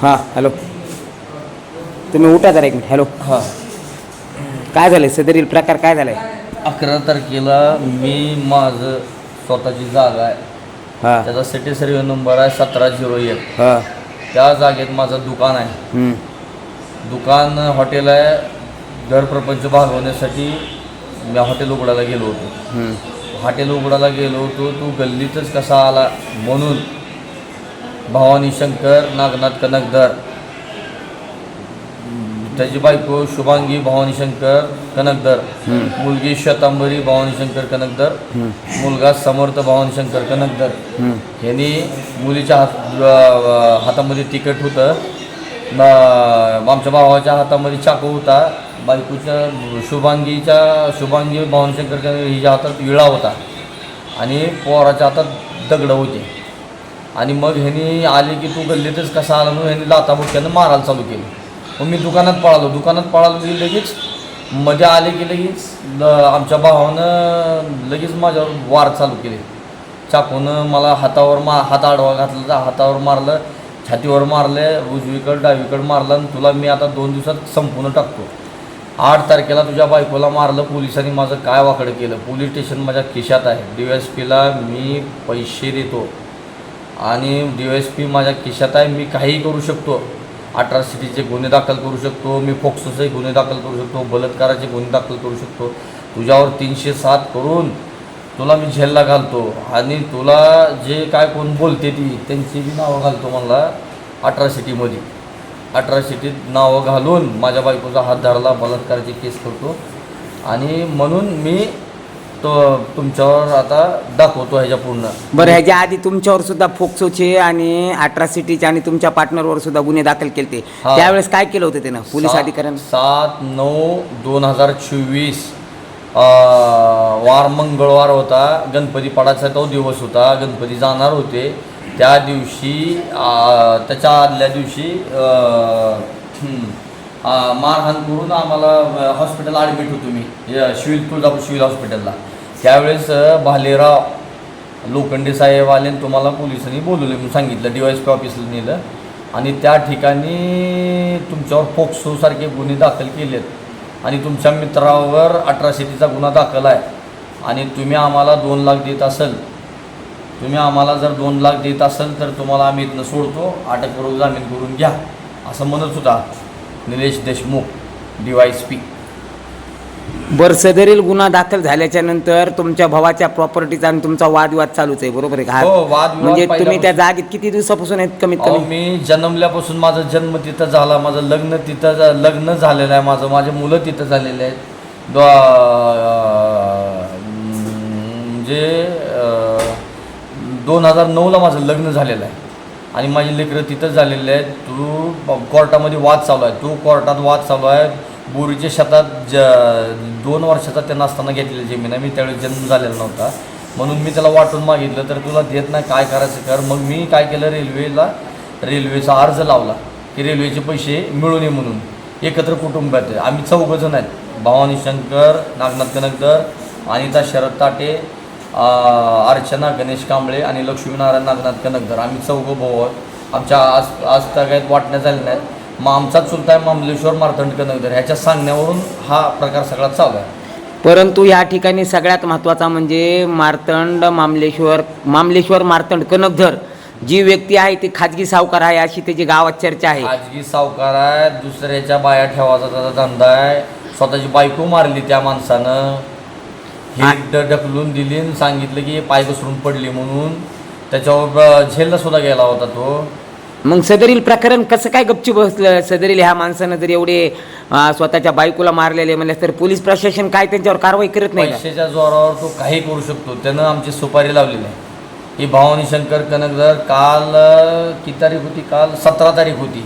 हां हॅलो, तुम्ही उठा जरा एक मिनिट. हॅलो, हां, काय झालं सदरील प्रकार काय झालाय? 11 तारखेला मी माझं स्वतःची जागा आहे, हां त्याचा सिटी सर्व्हे नंबर आहे 1701. हां त्या जागेत माझं दुकान आहे. दुकान हॉटेल आहे. घर प्रपंच भागवण्यासाठी मी हॉटेल उघडायला गेलो होतो. हॉटेल उघडायला गेलो होतो, तू गल्लीतच कसा आला म्हणून भवानी शंकर नागनाथ कनकधर, त्याची बायको शुभांगी भवानी शंकर कनकधर, मुलगी श्वेतांबरी भवानी शंकर कनकधर, मुलगा समर्थ भवानी शंकर कनकधर. ह्यांनी मुलीच्या हातामध्ये तिकीट होतं, आमच्या भावाच्या हातामध्ये चाकू होता, बायकोच्या शुभांगी भवानी शंकर कनकधर हिच्या हातात विळा होता आणि पोराच्या हातात दगडं होते. आणि मग ह्यांनी आले की तू गल्लीतच कसा आला म्हणून ह्यांनी लाथाबुक्क्यानं मारायला चालू केलं. मग मी दुकानात पळालो की लगेच मध्ये आले की लगेच आमच्या भावानं लगेच माझ्यावर वार चालू केले. चाकूनं मला हात आडवा घातला, हातावर मारलं, छातीवर मारलं, उजवीकडं डावीकडं मारलं आणि तुला मी आता 2 दिवसात संपूर्ण टाकतो. 8 तारखेला तुझ्या बायकोला मारलं, पोलिसांनी माझं काय वाकडं केलं. पोलीस स्टेशन माझ्या खिशात आहे. DSPला मी पैसे देतो आणि DSP माझ्या खिशात आहे. मी काहीही करू शकतो. अट्रॉसिटीचे गुन्हे दाखल करू शकतो, मी फोक्सोचे गुन्हे दाखल करू शकतो, बलात्काराचे गुन्हे दाखल करू शकतो. तुझ्यावर 307 करून तुला मी जेलला घालतो आणि तुला जे काय कोण बोलते त्यांची बी नावं घालतो. मला अट्रॉसिटीत नावं घालून माझ्या बायकोचा हात धरला, बलात्काराची केस करतो. आणि म्हणून मी तो तुमच्यावर आता दाखवतो ह्याच्या पूर्ण. बरं, ह्याच्या आधी तुमच्यावर सुद्धा फोक्सोचे आणि अट्रॉसिटीचे आणि तुमच्या पार्टनरवर सुद्धा गुन्हे दाखल केले. त्यावेळेस काय केलं होतं त्यानं पोलीस अधिकाऱ्यांनी? 7/9/2024 वार मंगळवार होता, गणपती पाडायचा तो दिवस होता, गणपती जाणार होते. त्या दिवशी त्याच्या आदल्या दिवशी मारहाण करून आम्हाला हॉस्पिटल ॲडमिट होतो मी, तुळजापूर सिव्हिल हॉस्पिटलला. त्यावेळेस भालेराव लोखंडे साहेब आले आणि तुम्हाला पोलिसांनी बोलवलं म्हणून सांगितलं, DSP ऑफिसला नेलं आणि त्या ठिकाणी तुमच्यावर फोक्सोसारखे गुन्हे दाखल केलेत आणि तुमच्या मित्रावर अट्रॉसिटीचा गुन्हा दाखल आहे आणि तुम्ही आम्हाला 2 लाख देत असेल, तुम्ही आम्हाला जर 2 लाख देत असेल तर तुम्हाला आम्ही इथनं सोडतो, अटक करून जामीन करून घ्या असं म्हणत होता निलेश देशमुख DYSP. बरं, सदरील गुन्हा दाखल झाल्याच्या नंतर तुमच्या भावाच्या प्रॉपर्टीचा आणि तुमचा वादविवाद चालूच आहे, बरोबर आहे का? हो, वादविवाद. म्हणजे तुम्ही त्या जागेत किती दिवसापासून आहेत? कमीत कमी मी जन्मल्यापासून माझा जन्म तिथं झाला, माझं लग्न झालेलं आहे, माझे मुलं तिथं झालेले आहेत. म्हणजे 2009ला माझं लग्न झालेलं आहे आणि माझी लेकरं तिथंच झालेले आहेत. कोर्टामध्ये वाद चालू आहे, कोर्टात वाद चालू आहे. बोरीच्या शेतात 2 वर्षाचा त्यांना असताना घेतलेली जमीन आहे. मी त्यावेळी जन्म झालेला नव्हता म्हणून मी त्याला वाटून मागितलं तर तुला देत नाही, काय करायचं कर. मग मी काय केलं, रेल्वेचा अर्ज लावला की रेल्वेचे पैसे मिळू नये म्हणून. एकत्र कुटुंबात आहे आम्ही, 4 जण आहेत, भवानी शंकर नागनाथ कनकधर, अनिता शरद ताटे, अर्चना गणेश कांबळे आणि लक्ष्मीनारायण नागनाथ कनकधर. आम्ही 4 भाऊ आहोत. आमच्या आज तगायत वाटण्या झाल्या नाहीत. मग आमचा चुलता आहे मामलेश्वर मार्तंड कनकधर, ह्याच्या सांगण्यावरून हा प्रकार सगळा चालू आहे. परंतु या ठिकाणी सगळ्यात महत्त्वाचा म्हणजे मामलेश्वर मार्तंड कनकधर जी व्यक्ती आहे ती खाजगी सावकार आहे अशी त्याची गावात चर्चा आहे. खाजगी सावकार आहे, दुसऱ्याच्या बाया ठेवायचा त्याचा धंदा आहे. स्वतःची बायको मारली त्या माणसानं, हे ढकलून दिली आणि सांगितलं की पाय घसरून पडली म्हणून. त्याच्यावर जेलला सुद्धा गेला होता तो. मग सदरील प्रकरण कसं काय गपचूप बसलं? सदरील ह्या माणसानं जर एवढे स्वतःच्या बायकोला मारलेले म्हणले तर पोलीस प्रशासन काय त्यांच्यावर कारवाई करत नाही? पैशाच्या जोरावर तो काही करू शकतो. त्यानं आमची सुपारी लावलेली आहे. ही भवानी शंकर कनकधर काल किती तारीख होती? काल 17 तारीख होती.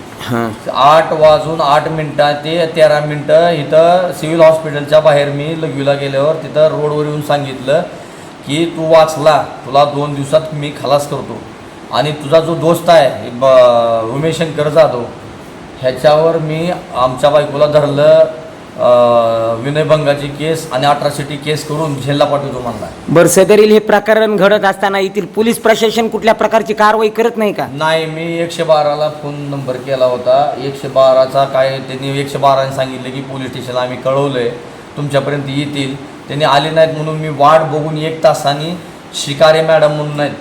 8:08 ते 13 इथं सिव्हिल हॉस्पिटलच्या बाहेर मी लघवीला गेल्यावर तिथं रोडवर येऊन सांगितलं की तू वाचला, तुला 2 दिवसात मी खलास करतो. आणि तुझा जो दोस्त आहे उमेश शंकर जाधव, ह्याच्यावर मी आमच्या बायकोला धरलं, विनयभंगाची केस आणि अट्रॉसिटी केस करून जेलला पाठवतो म्हणला. बरं, सदरील हे प्रकरण घडत असताना येथील पोलीस प्रशासन कुठल्या प्रकारची कारवाई करत नाही का? नाही, मी 112ला फोन नंबर केला होता. 112चा काय त्यांनी 112ने सांगितलं की पोलीस स्टेशनला आम्ही कळवलं आहे, तुमच्यापर्यंत येतील. त्यांनी आले नाहीत म्हणून मी वाट बघून 1 तासांनी शिकारे मॅडम म्हणून आहेत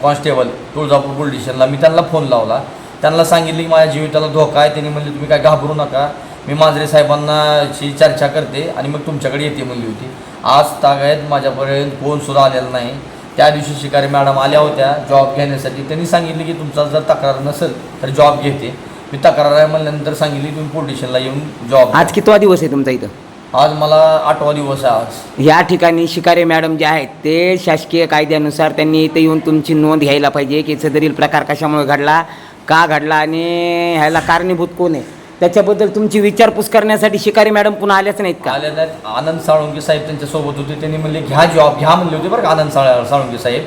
कॉन्स्टेबल तुळजापूर पोलीस स्टेशनला, मी त्यांना फोन लावला. त्यांना सांगितले की माझ्या जीविताला धोका आहे. त्यांनी म्हणले तुम्ही काय घाबरू नका, मी मांजरे साहेबांनाशी चर्चा करते आणि मग तुमच्याकडे येते म्हणली होती. आज तागायत माझ्यापर्यंत कोणसुद्धा आलेला नाही. त्या दिवशी शिकारी मॅडम आल्या होत्या जॉब घेण्यासाठी. त्यांनी सांगितले की तुमचा जर तक्रार नसेल तर जॉब घेते. मी तक्रार आहे म्हणल्यानंतर सांगितली तुम्ही पोलीस स्टेशनला येऊन जॉब. आज कितवा दिवस आहे तुमचा इथं? आज मला 8वा दिवस आहे आज. या ठिकाणी शिकारे मॅडम जे आहेत ते शासकीय कायद्यानुसार त्यांनी इथे येऊन तुमची नोंद घ्यायला पाहिजे की सदरील प्रकार कशामुळे घडला, का घडला आणि ह्याला कारणीभूत कोण आहे, त्याच्याबद्दल तुमची विचारपूस करण्यासाठी शिकारी मॅडम पुन्हा आल्याच नाहीत का? आले नाहीत. आनंद साळुंके साहेब त्यांच्यासोबत होते. त्यांनी म्हणले घ्या जॉब घ्या म्हणले होते बरं का आनंद साळुंके साहेब.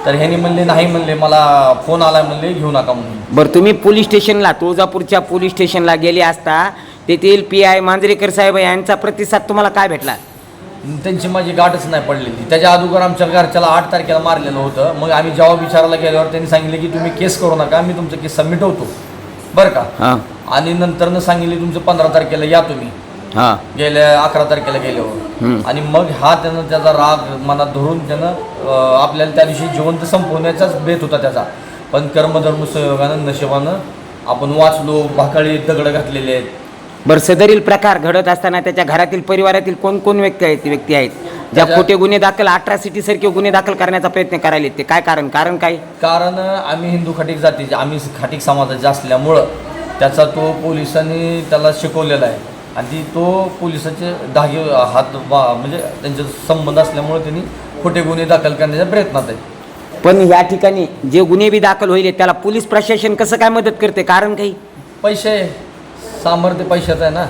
तर ह्यांनी म्हणले नाही म्हणले, मला फोन आला म्हणले घेऊ नका म्हणून. बरं, तुम्ही पोलीस स्टेशनला तुळजापूरच्या पोलीस स्टेशनला गेले असता तेथील PI मांजरेकर साहेब यांचा प्रतिसाद तुम्हाला काय भेटला? त्यांची माझी गाठच नाही पडलेली. त्याच्या अगोदर आमच्या घरच्याला 8 तारखेला मारलेलं होतं. मग आम्ही जेव्हा विचारायला गेल्यावर त्यांनी सांगितले की तुम्ही केस करू नका, मी तुमचं केस सबमिट होतो बरं का. हां आणि नंतरनं सांगितले तुमचं 15 तारखेला या तुम्ही. हां गेल्या 11 तारखेला गेल्यावर. आणि मग त्यानं त्याचा राग मनात धरून त्यानं आपल्याला त्या दिवशी जिवंत संपवण्याचाच बेत होता त्याचा. पण कर्मधर्म संयोगानं नशिबानं आपण वाचलो. भाकाळी दगडं घातलेले आहेत. बरं, सदरील प्रकार घडत असताना त्याच्या घरातील परिवारातील कोण कोण व्यक्ती आहेत ज्या खोटे गुन्हे दाखल, अट्रॉसिटी सारखे गुन्हे दाखल करण्याचा प्रयत्न करायला ते काय कारण काय? कारण आम्ही हिंदू खाटीक जातीचे, आम्ही खाटीक समाजाचे असल्यामुळं त्याचा तो पोलिसांनी त्याला शिकवलेला आहे. आणि तो पोलिसाचे धागे म्हणजे त्यांचे संबंध असल्यामुळे त्यांनी खोटे गुन्हे दाखल करण्याच्या प्रयत्नात आहे. पण या ठिकाणी जे गुन्हे बी दाखल होईल त्याला पोलीस प्रशासन कसं काय मदत करते? कारण काही पैसे, सामर्थ्य पैशाचं आहे ना.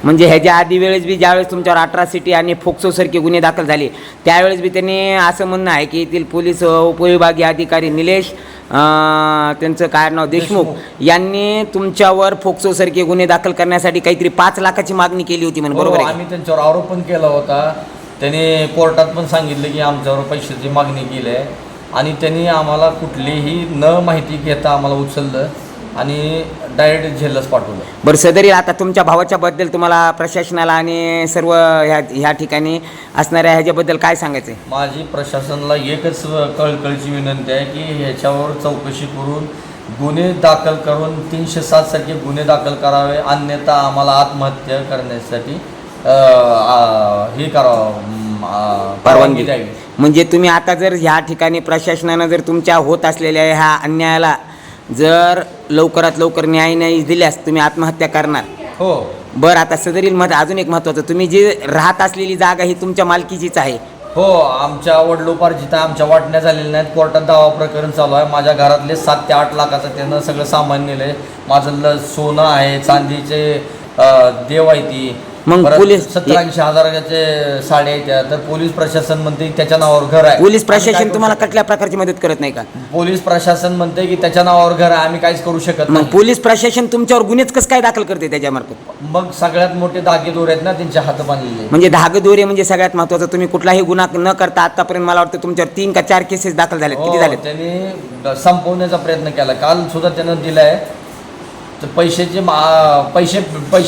म्हणजे ह्याच्या आधी वेळेस बी ज्यावेळेस तुमच्यावर अट्रॉसिटी आणि फोक्सोसारखे गुन्हे दाखल झाले त्यावेळेस बी त्यांनी असं म्हणणं आहे की येथील पोलीस उपविभागीय अधिकारी निलेश त्यांचं काय नाव देशमुख यांनी तुमच्यावर फोक्सोसारखे गुन्हे दाखल करण्यासाठी काहीतरी 5 लाखाची मागणी केली होती म्हणून, बरोबर आहे? आम्ही त्यांच्यावर आरोप पण केला होता. त्यांनी कोर्टात पण सांगितलं की आमच्यावर पैशाची मागणी केली आहे. आणि त्यांनी आम्हाला कुठलीही न माहिती घेता आम्हाला उचललं आणि डायरेक्ट जेललाच पाठवलं. बरं, सदरी आता तुमच्या भावाच्या बद्दल तुम्हाला प्रशासनाला आणि सर्व ह्या ठिकाणी असणाऱ्या ह्याच्याबद्दल काय सांगायचं आहे? माझी प्रशासनाला एकच कळकळीची विनंती आहे की ह्याच्यावर चौकशी करून गुन्हे दाखल करून 307 सारखे गुन्हे दाखल करावे, अन्यथा आम्हाला आत्महत्या करण्यासाठी हे करावं, परवानगी द्यावी. म्हणजे तुम्ही आता जर ह्या ठिकाणी प्रशासनानं जर तुमच्या होत असलेल्या ह्या अन्यायाला जर लवकरात लवकर न्याय नाही दिल्यास तुम्ही आत्महत्या करणार? हो. बरं, आता सदरील अजून एक महत्त्वाचं, तुम्ही जे राहत असलेली जागा ही तुमच्या मालकीचीच आहे? हो, आमच्या वडिलोपार्जित आहे. आमच्या वाटण्या झालेल्या नाहीत. कोर्टात दावा प्रकरण चालू आहे. माझ्या घरातले 7 ते 8 लाखाचं त्यानं सगळं सामान नेलं आहे. माझं सोनं आहे, चांदीचे देव आहे ती. मग पोलीस 70-80 हजाराचे साडे आहेत. तर पोलीस प्रशासन म्हणते त्याच्या नावावर घर आहे. पोलीस प्रशासन तुम्हाला कुठल्या प्रकारची मदत करत नाही का? पोलीस प्रशासन म्हणते की त्याच्या नावावर घर आहे, आम्ही काहीच करू शकत मग नाही. पोलीस प्रशासन तुमच्यावर गुन्हेच कसं काय दाखल करते त्याच्यामार्फत? मग सगळ्यात मोठे धागेदोरे आहेत ना त्यांच्या हात बांधलेले. म्हणजे धागदोरे म्हणजे सगळ्यात महत्त्वाचं. तुम्ही कुठलाही गुन्हा न करता आतापर्यंत मला वाटतं तुमच्यावर 3 का 4 केसेस दाखल झालेत. किती झाले? त्यांनी संपवण्याचा प्रयत्न केला. काल सुद्धा त्यानं दिलाय. तर पैसे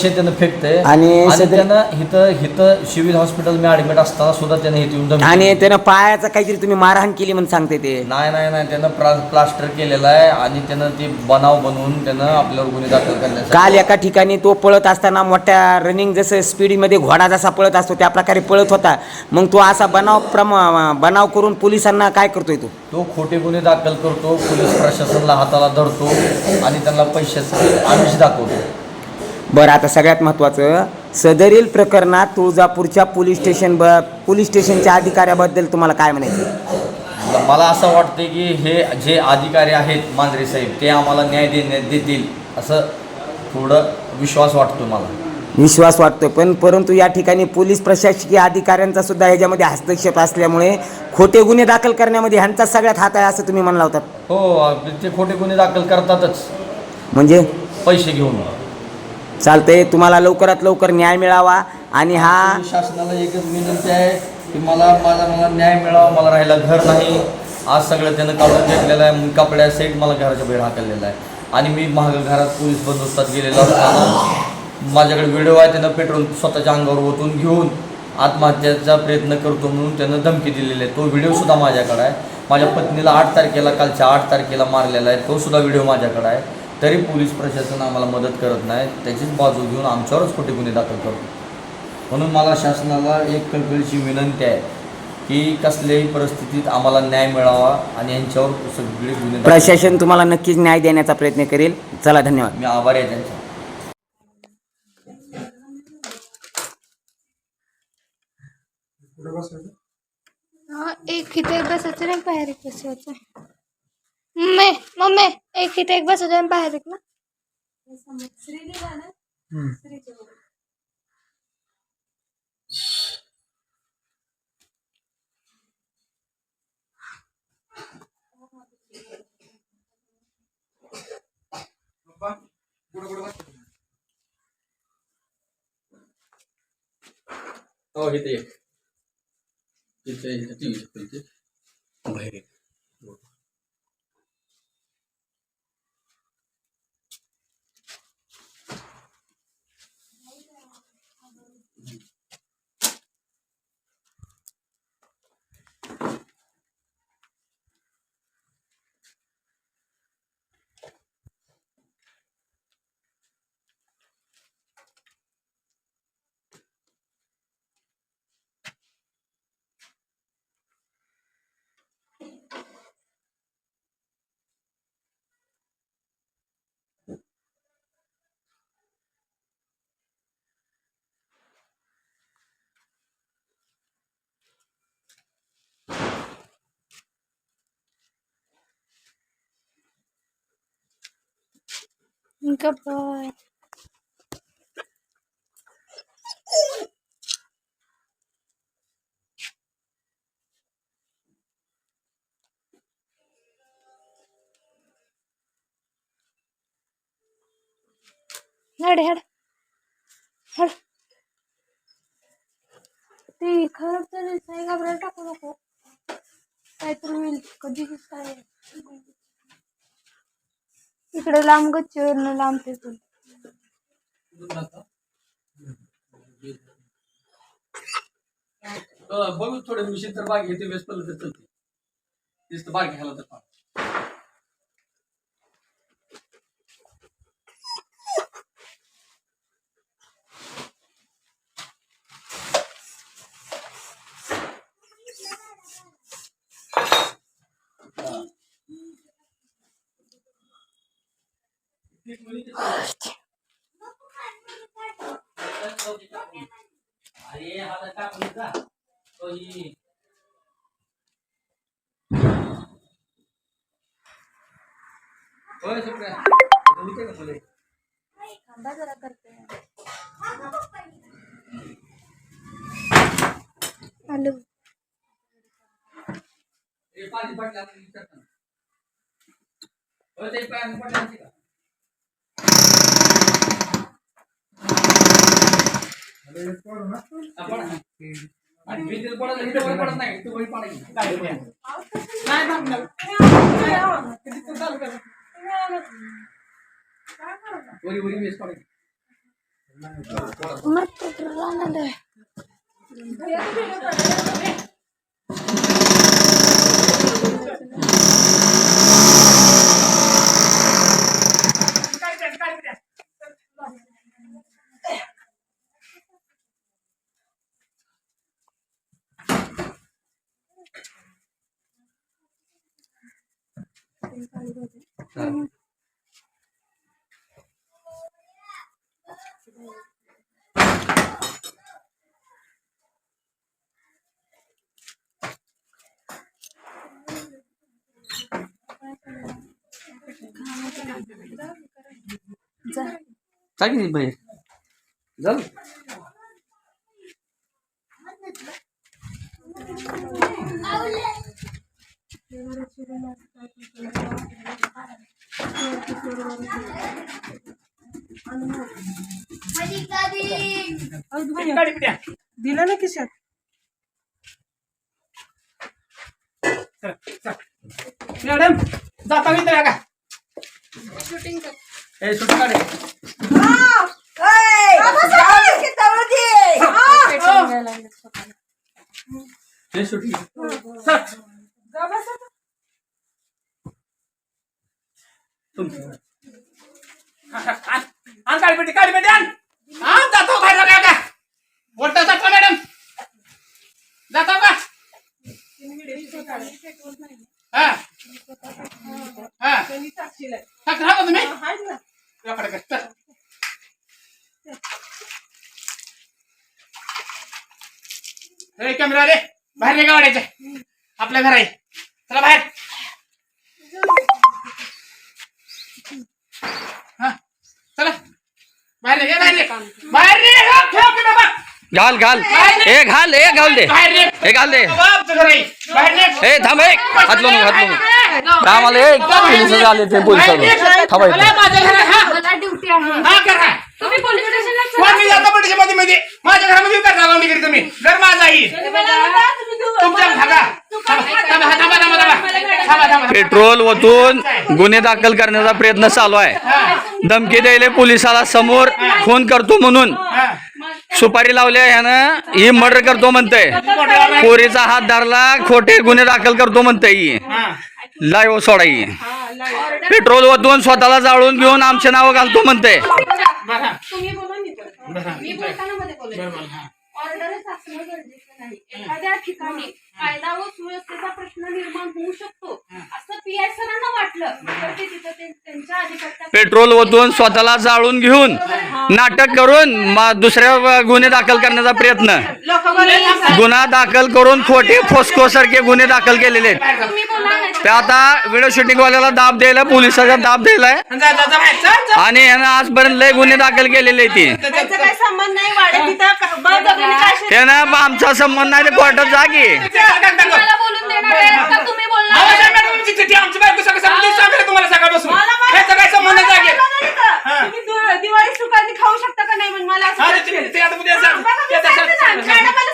त्यानं फेकते. आणि त्यानं इथं सिव्हिल हॉस्पिटल मी ऍडमिट असताना सुद्धा त्यानं इथे येऊन आणि त्यानं पायाचा काहीतरी तुम्ही मारहाण केली म्हणून सांगते ते? नाही, त्यानं प्लास्टर केलेलं आहे आणि त्यानं ते बनाव बनवून त्यानं आपल्यावर गुन्हे दाखल करण्यासाठी. काल एका ठिकाणी तो पळत असताना मोठ्या रनिंग जसं स्पीडमध्ये घोडा जसा पळत असतो त्या प्रकारे पळत होता. मग तो असा बनाव करून पोलिसांना काय करतोय? तो खोटे गुन्हे दाखल करतो, पोलीस प्रशासनाला हाताला धरतो आणि त्यांना पैशाचं आमिष दाखवतो. बरं, आता सगळ्यात महत्त्वाचं, सदरील प्रकरणात तुळजापूरच्या पोलीस स्टेशनच्या अधिकाऱ्याबद्दल तुम्हाला काय म्हणायचं? मला असं वाटतं की हे जे अधिकारी आहेत मांजरे साहेब ते आम्हाला न्याय देतील असं थोडं विश्वास वाटतो मला. विश्वास वाटतो, परंतु या ठिकाणी पोलीस प्रशासकीय अधिकाऱ्यांचा सुद्धा ह्याच्यामध्ये हस्तक्षेप असल्यामुळे खोटे गुन्हे दाखल करण्यामध्ये ह्यांचा सगळ्यात हात आहे असं तुम्ही म्हणला होता. हो, ते खोटे गुन्हे दाखल करतातच. म्हणजे पैसे घेऊन. चालतंय, तुम्हाला लवकरात लवकर न्याय मिळावा आणि हा शासनाला एकच विनंती आहे की मला न्याय मिळावा. मला राहायला घर नाही. आज सगळं त्यानं काढून घेतलेलं आहे. कपड्या सेट मला घराच्या बाहेर हाकललेला आहे आणि मी महाग घरात पोलीस बंदोबस्तात गेलेलो असताना माझ्याकडे व्हिडिओ आहे. त्यानं पेट्रोल स्वतःच्या अंगावर ओतून घेऊन आत्महत्याचा प्रयत्न करतो म्हणून त्यानं धमकी दिलेली आहे. तो व्हिडिओसुद्धा माझ्याकडे आहे. माझ्या पत्नीला 8 तारखेला, कालच्या 8 तारखेला मारलेला आहे. तो सुद्धा व्हिडिओ माझ्याकडे आहे. तरी पोलीस प्रशासन आम्हाला मदत करत नाही. त्याचीच बाजू घेऊन आमच्यावरच खोटे गुन्हे दाखल करतो. म्हणून मला शासनाला एक कळकळीची विनंती आहे की कसल्याही परिस्थितीत आम्हाला न्याय मिळावा आणि यांच्यावर सगळे गुन्हे प्रशासन तुम्हाला नक्कीच न्याय देण्याचा प्रयत्न करेल. चला, धन्यवाद. मी आभारी आहे त्यांचा. एक इथे एक बसायचं नाही, बाहेर एक बसायचं. मम्मी एक इथे एक बसायचं आणि बाहेर एक ना. हो, इथे एक इथे बाहेर एक. बाय. हड हड हड. ते खरं तर नाही, घाबरायला टाकू नको. काहीतरी होईल कधी काय. इकडे लांब गच्चीवरनं लांब फेकून. बघू थोडे मिशीन तर बाग घेते वेस्ट पडलं तर चलते. नुसतं बाग घ्यायला तर अरे हातात टाकून जा. होय सगळं होते का मुले. थांबा जरा करते. आलो. पाणी पडलं विचारताना ते पाणी पडलं का आपण आणि मी तिला पडत इथे वर पडत नाही. तू वरी पाणी वरी वरी वेस्ट पडायची. चालेल बाहेर जाऊ. दिलं ना खिशात. मॅडम जाता मी का शूटिंग कर. ए शूटिंग काढ हे शूटिंग आण काळी पेटी आण जातो बाहेर का का मोठा जातो मॅडम जातो का हा हा राहा तुम्ही तुझ्याकडे कर. चल. ए कॅमेरा रे बाहेर नाही गावाड्याचे आपल्या घर आहे चला बाहेर हा चला बाहेर रे बाहेर रे ठेव की बाबा घाल दे बाहेर रे हे घाल दे बाबा आमचं घर आहे बाहेर रे ए थांब हात लावून कामाला पोलिस आले ते पोलिस मला माझ्या घरात हा मला ड्युटी आहे. हा करा तुम्ही पोलीस स्टेशनला कोण मी जातो पोलिस मध्ये माझ्या घरामध्ये करता लावणी करी तुम्ही घर माझा आहे तुमच्या थांबा पेट्रोल ओतून गुन्हे दाखल करण्याचा प्रयत्न चालू आहे. धमकी द्यायला पोलिसाला समोर फोन करतो म्हणून सुपारी लावल्या ह्यानं ही मर्डर करतो म्हणतंय. पोरीचा हात धरला खोटे गुन्हे दाखल करतो म्हणतंय. लाईव्ह सोडाई पेट्रोल ओतून स्वतःला जाळून घेऊन आमचे नाव घालतो म्हणतंय. तुम्ही बोला मी बोलताना मध्ये बोलेन. ऑर्डरच असणं गरजेचं नाही. एखाद्या ठिकाणी कायदा व सुव्यवस्थेचा प्रश्न निर्माण होऊ शकतो असं पीआय सरांना वाटलं तर ते तिथं त्यांच्या अधिकाऱ्या पेट्रोल ओतून स्वतःला जाळून घेऊन नाटक करून दुसऱ्या गुन्हे दाखल करण्याचा प्रयत्न गुन्हा दाखल करून खोटे फोस्को सारखे गुन्हे दाखल केलेले आहेत. तुम्ही बोला नाही ते आता व्हिडिओ शूटिंग वाल्याला दाब द्यायला पोलिसाचा दाब द्यायलाय आणि यानं आजपर्यंत लय गुन्हे दाखल केलेले ती काही संबंध नाही. वाड्यात तिथं बळजबरीने काय त्यानं आमचा संबंध नाही कोर्टात जागी मला बोलून देणार आहेत का तुम्ही बोलणार तुम्हाला सकाळपासून ह्याचा काय संबंध जागे तुम्ही दिवाळी सुखाने खाऊ शकता का नाही म्हणून मला असं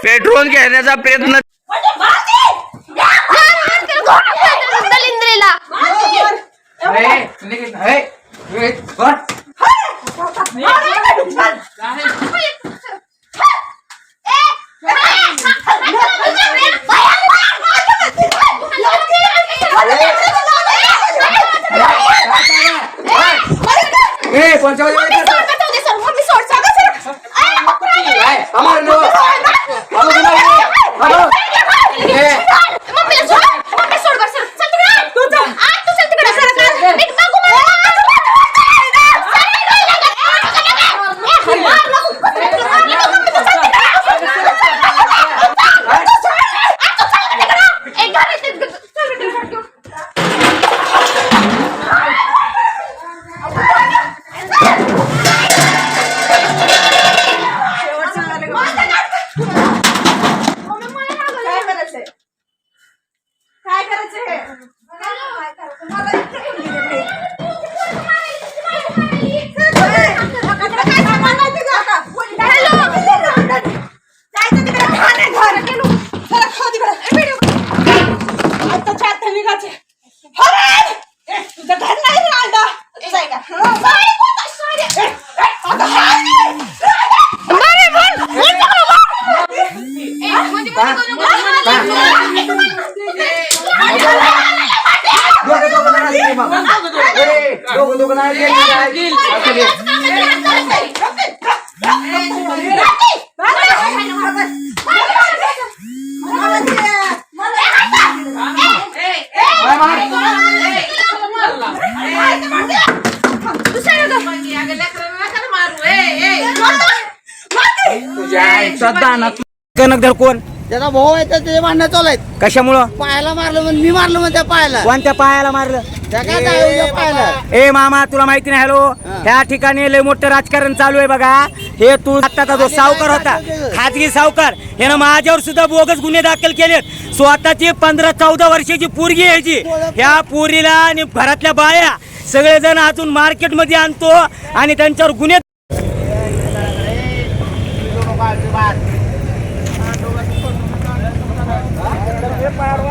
पेट्रोल घेण्याचा प्रयत्न दलिंद्रेला काय करायचं हे कनकधर कोण त्याचा भाऊ आहे तर ते भांडणं चालू आहेत. कशामुळं पायाला मारलं म्हणून मी मारलं म्हणून त्या पायाला कोणत्या पायाला मारलं त्या काय त्या पायाला ए मामा तुला माहिती नाही हॅलो ह्या ठिकाणी लय मोठं राजकारण चालू आहे बघा. हे तू आत्ताचा जो सावकार होता खाजगी सावकार यानं माझ्यावर सुद्धा बोगस गुन्हे दाखल केलेत. स्वतःची 15-14 वर्षाची पोरगी यायची ह्या पोरीला आणि घरातल्या बाया सगळेजण अजून मार्केटमध्ये आणतो आणि त्यांच्यावर गुन्हे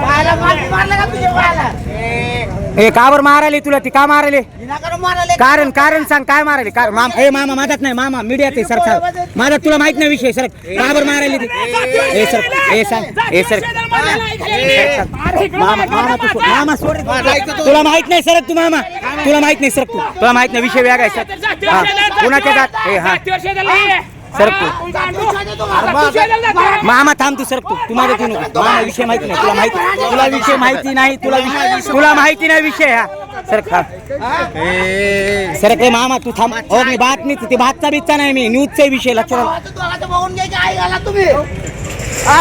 पायाला मारलं का तुझ्या पायाला ए का बरं मारायले तुला ती का मारायले विनाकारण मारायला कारण सांग काय मारायले मामा माझ्यात नाही मामा मीडियात आहे सर माझा तुला माहित नाही विषय सर का बरं मारायले ती ए सर ए सांग ए सर मामा सोड तुला माहित नाही सर तू मामा तुला माहित नाही सर तुला माहित नाही विषय वेगळा आहे सर कुणाच्या जात ए हा सर तू मामा थांब तू सर तू माझ्या तू नको मामा विषय माहिती नाही तुला विषय माहिती नाही तुला माहिती नाही विषय हा सर सर ते मामा तू थांब हो मी बात नाही ते बातचा बितचा नाही मी न्यूजचा विषय लक्षात दोघांचं बघून घ्यायची आई घाला तुम्ही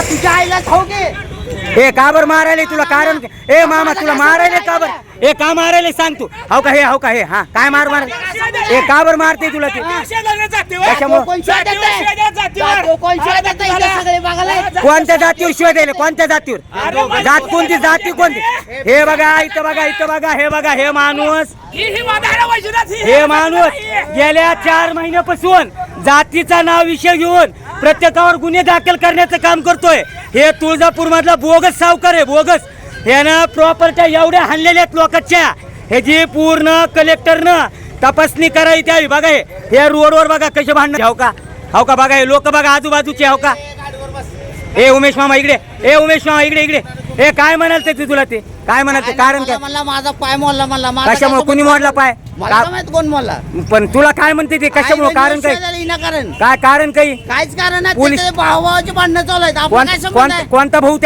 तुझ्या आईला खाऊ घे ए का बरं मारायले तुला कारण ए मामा तुला मारायले का बरं ए का मारायले सांग तू हो का हे हा काय मार ए का बरं मारते तुला ते कशामुळं कोणत्या जातीवर शिवाय द्यायला कोणत्या जातीवर जात कोणती जाती कोणती हे बघा इथं बघा हे माणूस गेल्या 4 महिन्यापासून जातीचा नाव विषय घेऊन प्रत्येकावर गुन्हे दाखल करण्याचं काम करतोय हे तुळजापूर मधला बोगस सावकार आहे बोगस यानं प्रॉपर्ट्या एवढ्या हाणलेल्या आहेत लोकांच्या ह्याची पूर्ण कलेक्टरनं तपासणी करावी त्यावी बघा हे रोडवर बघा कसे भांडण हो का बघा हे लोक बघा आजूबाजूचे हो का ए उमेश मामा इकडे ए काय म्हणाल ते तुला ते काय म्हणाल ते कारण काय म्हणला माझा पाय मोडला म्हणला कशामुळे कुणी मोडला पाय मला माहित कोण मोडला पण तुला काय म्हणते ते कशामुळे कारण काय विनाकारण काय कारण काही काहीच कारण नाही पोलीस- भावाची भांडणं चालू आहेत आपण काय संबंध आहे? कोणता भाऊ